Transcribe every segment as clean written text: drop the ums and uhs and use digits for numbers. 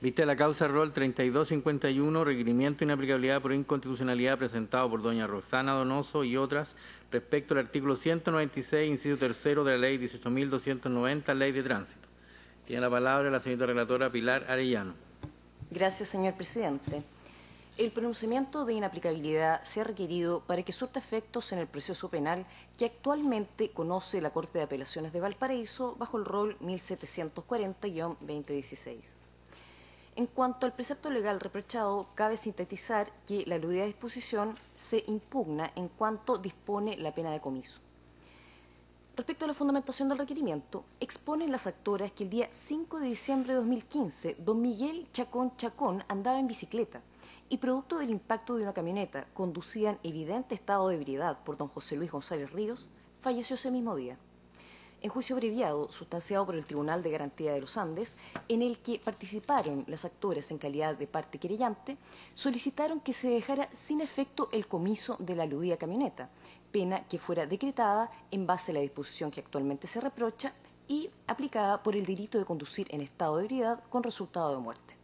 Vista la causa rol 3251, requerimiento de inaplicabilidad por inconstitucionalidad presentado por doña Roxana Donoso y otras respecto al artículo 196, inciso tercero de la ley 18.290, ley de tránsito. Tiene la palabra la señora relatora Pilar Arellano. Gracias, señor presidente. El pronunciamiento de inaplicabilidad se ha requerido para que surta efectos en el proceso penal que actualmente conoce la Corte de Apelaciones de Valparaíso bajo el rol 1740-2016. En cuanto al precepto legal reprochado, cabe sintetizar que la aludida disposición se impugna en cuanto dispone la pena de comiso. Respecto a la fundamentación del requerimiento, exponen las actoras que el día 5 de diciembre de 2015, don Miguel Chacón andaba en bicicleta y producto del impacto de una camioneta conducida en evidente estado de ebriedad por don José Luis González Ríos, falleció ese mismo día. En juicio abreviado, sustanciado por el Tribunal de Garantía de los Andes, en el que participaron las actoras en calidad de parte querellante, solicitaron que se dejara sin efecto el comiso de la aludida camioneta, pena que fuera decretada en base a la disposición que actualmente se reprocha y aplicada por el delito de conducir en estado de ebriedad con resultado de muerte.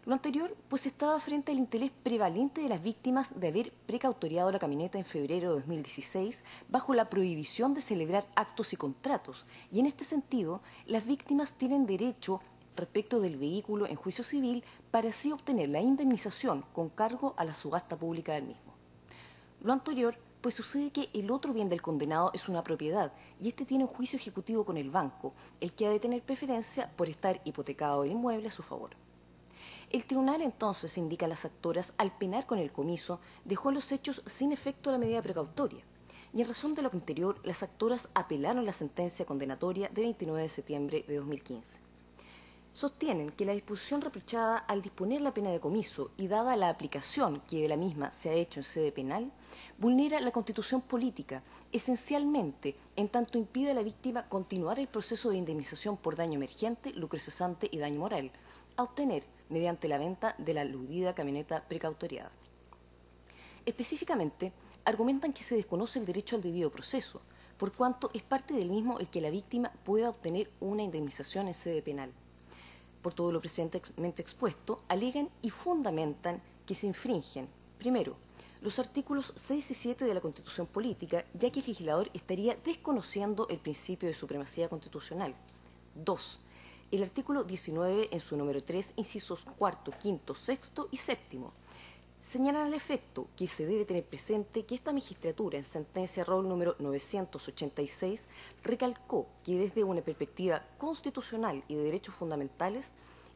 Lo anterior, pues estaba frente al interés prevalente de las víctimas de haber precautoriado la camioneta en febrero de 2016 bajo la prohibición de celebrar actos y contratos, y en este sentido, las víctimas tienen derecho respecto del vehículo en juicio civil para así obtener la indemnización con cargo a la subasta pública del mismo. Lo anterior, pues sucede que el otro bien del condenado es una propiedad y este tiene un juicio ejecutivo con el banco, el que ha de tener preferencia por estar hipotecado el inmueble a su favor. El tribunal entonces, indica a las actoras, al penar con el comiso, dejó los hechos sin efecto a la medida precautoria. Y en razón de lo anterior, las actoras apelaron la sentencia condenatoria de 29 de septiembre de 2015. Sostienen que la disposición reprochada al disponer la pena de comiso y dada la aplicación que de la misma se ha hecho en sede penal, vulnera la Constitución política, esencialmente en tanto impide a la víctima continuar el proceso de indemnización por daño emergente, lucro cesante y daño moral, a obtener mediante la venta de la aludida camioneta precautoriada. Específicamente, argumentan que se desconoce el derecho al debido proceso, por cuanto es parte del mismo el que la víctima pueda obtener una indemnización en sede penal. Por todo lo presentemente expuesto, alegan y fundamentan que se infringen, primero, los artículos 6 y 7 de la Constitución Política, ya que el legislador estaría desconociendo el principio de supremacía constitucional. 2. El artículo 19 en su número 3, incisos 4, 5, 6 y 7, señalan al efecto que se debe tener presente que esta magistratura en sentencia rol número 986 recalcó que desde una perspectiva constitucional y de derechos fundamentales,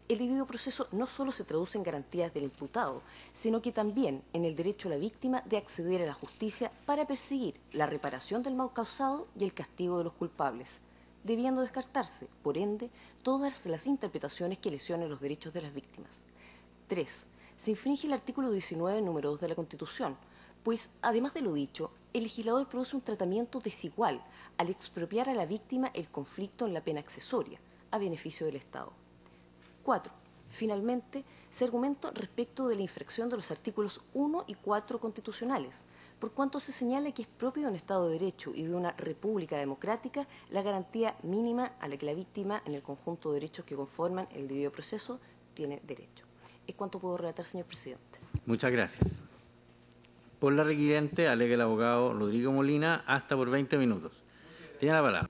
el debido proceso no solo se traduce en garantías del imputado, sino que también en el derecho a la víctima de acceder a la justicia para perseguir la reparación del mal causado y el castigo de los culpables, debiendo descartarse, por ende, todas las interpretaciones que lesionen los derechos de las víctimas. 3. Se infringe el artículo 19, número 2 de la Constitución, pues, además de lo dicho, el legislador produce un tratamiento desigual al expropiar a la víctima el conflicto en la pena accesoria, a beneficio del Estado. 4. Finalmente, se argumenta respecto de la infracción de los artículos 1 y 4 constitucionales, por cuanto se señala que es propio de un Estado de Derecho y de una república democrática la garantía mínima a la que la víctima, en el conjunto de derechos que conforman el debido proceso, tiene derecho. Es cuanto puedo relatar, señor presidente. Muchas gracias. Por la requiriente, alega el abogado Rodrigo Molina, hasta por 20 minutos. Tiene la palabra.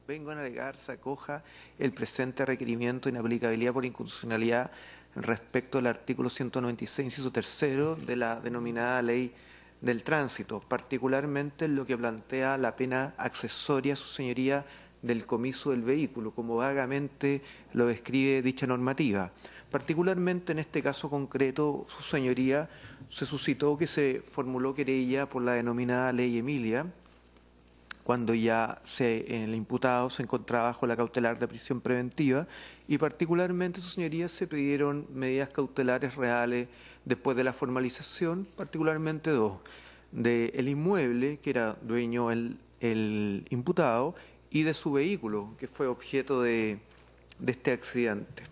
Vengo a alegar se acoja el presente requerimiento de inaplicabilidad por inconstitucionalidad respecto al artículo 196, inciso tercero de la denominada Ley del Tránsito, particularmente en lo que plantea la pena accesoria, su señoría, del comiso del vehículo, como vagamente lo describe dicha normativa. Particularmente en este caso concreto, su señoría, se suscitó que se formuló querella por la denominada Ley Emilia, cuando ya el imputado se encontraba bajo la cautelar de prisión preventiva y particularmente, su señoría, se pidieron medidas cautelares reales después de la formalización, particularmente dos, del inmueble que era dueño el imputado y de su vehículo, que fue objeto de este accidente.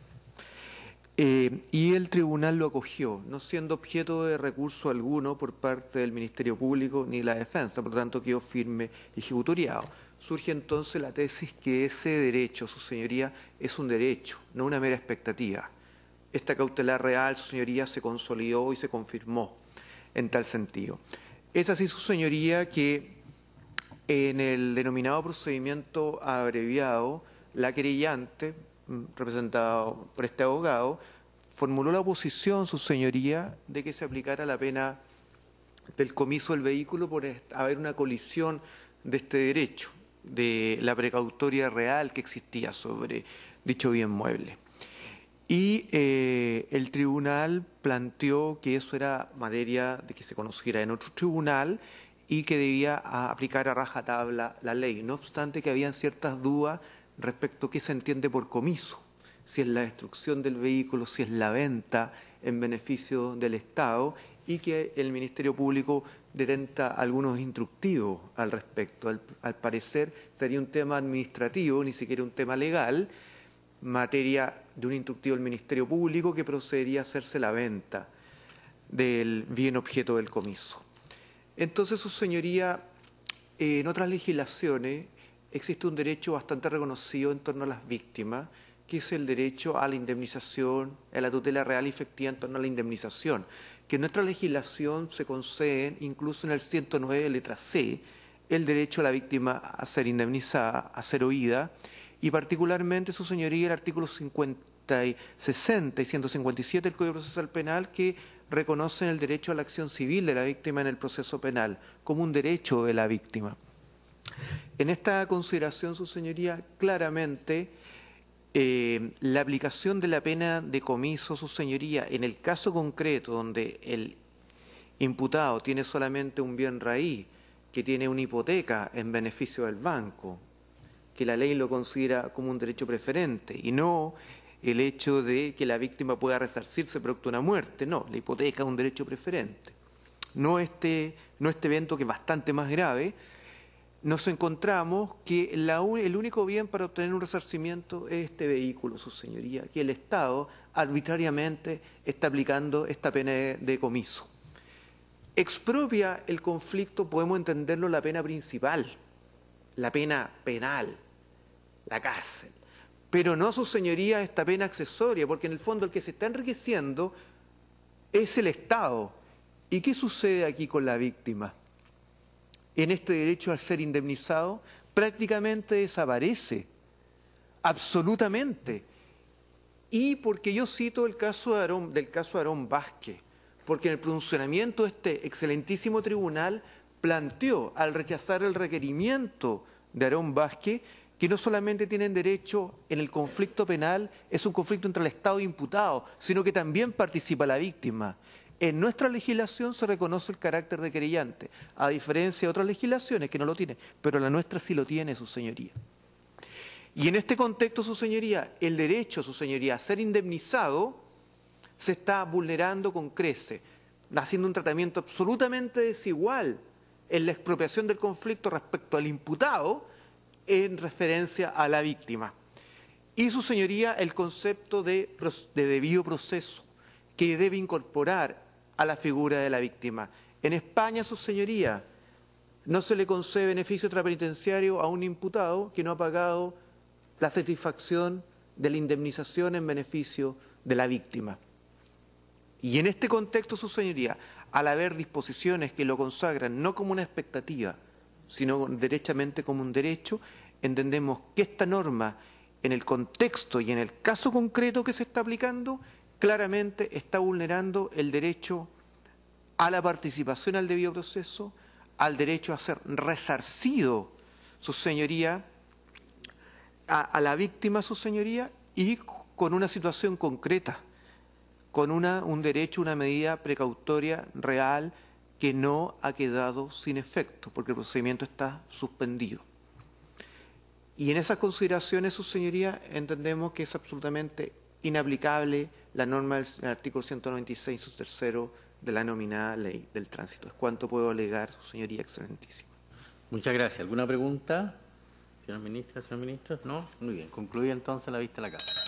Y el tribunal lo acogió, no siendo objeto de recurso alguno por parte del Ministerio Público ni la defensa, por lo tanto quedó firme y ejecutoriado. surge entonces la tesis que ese derecho, su señoría, es un derecho, no una mera expectativa. Esta cautelar real, su señoría, se consolidó y se confirmó en tal sentido. Es así, su señoría, que en el denominado procedimiento abreviado, la querellante, representado por este abogado, formuló la oposición, su señoría, de que se aplicara la pena del comiso del vehículo por haber una colisión de este derecho, de la precautoria real que existía sobre dicho bien mueble. Y el tribunal planteó que eso era materia de que se conociera en otro tribunal y que debía aplicar a rajatabla la ley. No obstante que habían ciertas dudas respecto a qué se entiende por comiso, si es la destrucción del vehículo, si es la venta en beneficio del Estado, y que el Ministerio Público detenta algunos instructivos al respecto. Al parecer sería un tema administrativo, ni siquiera un tema legal, materia de un instructivo del Ministerio Público que procedería a hacerse la venta del bien objeto del comiso. Entonces, su señoría, en otras legislaciones existe un derecho bastante reconocido en torno a las víctimas, que es el derecho a la indemnización, a la tutela real y efectiva en torno a la indemnización, que en nuestra legislación se conceden, incluso en el 109, letra C, el derecho a la víctima a ser indemnizada, a ser oída, y particularmente, su señoría, el artículo 60 y 157 del Código Procesal Penal, que reconocen el derecho a la acción civil de la víctima en el proceso penal, como un derecho de la víctima. En esta consideración, su señoría, claramente la aplicación de la pena de comiso, su señoría, en el caso concreto donde el imputado tiene solamente un bien raíz, que tiene una hipoteca en beneficio del banco, que la ley lo considera como un derecho preferente, y no el hecho de que la víctima pueda resarcirse producto de una muerte. No, la hipoteca es un derecho preferente. No este evento, que es bastante más grave. Nos encontramos que el único bien para obtener un resarcimiento es este vehículo, su señoría, que el Estado arbitrariamente está aplicando esta pena de comiso. Expropia el conflicto, podemos entenderlo, la pena principal, la pena penal, la cárcel, pero no, su señoría, esta pena accesoria, porque en el fondo el que se está enriqueciendo es el Estado. ¿Y qué sucede aquí con la víctima? En este derecho al ser indemnizado prácticamente desaparece, absolutamente. Y porque yo cito el caso de Aarón Vázquez, porque en el pronunciamiento este excelentísimo tribunal planteó, al rechazar el requerimiento de Aarón Vázquez, que no solamente tienen derecho en el conflicto penal, es un conflicto entre el Estado e imputado, sino que también participa la víctima. En nuestra legislación se reconoce el carácter de querellante, a diferencia de otras legislaciones que no lo tienen, pero la nuestra sí lo tiene, su señoría. Y en este contexto, su señoría, el derecho, su señoría, a ser indemnizado se está vulnerando con crece, haciendo un tratamiento absolutamente desigual en la expropiación del conflicto respecto al imputado en referencia a la víctima. Y, su señoría, el concepto de debido proceso, que debe incorporar a la figura de la víctima. En España, su señoría, no se le concede beneficio extrapenitenciario a un imputado que no ha pagado la satisfacción de la indemnización en beneficio de la víctima. Y en este contexto, su señoría, al haber disposiciones que lo consagran no como una expectativa, sino derechamente como un derecho, entendemos que esta norma, en el contexto y en el caso concreto que se está aplicando, claramente está vulnerando el derecho a la participación al debido proceso, al derecho a ser resarcido, su señoría, a la víctima, su señoría, y con una situación concreta, con un derecho, una medida precautoria real que no ha quedado sin efecto, porque el procedimiento está suspendido. Y en esas consideraciones, su señoría, entendemos que es absolutamente inaplicable la norma del artículo 196, su tercero, de la denominada Ley del Tránsito. Es cuanto puedo alegar, su señoría excelentísima. Muchas gracias. ¿Alguna pregunta? Señora ministra, señor ministro. ¿No? Muy bien. Concluye entonces la vista de la Cámara.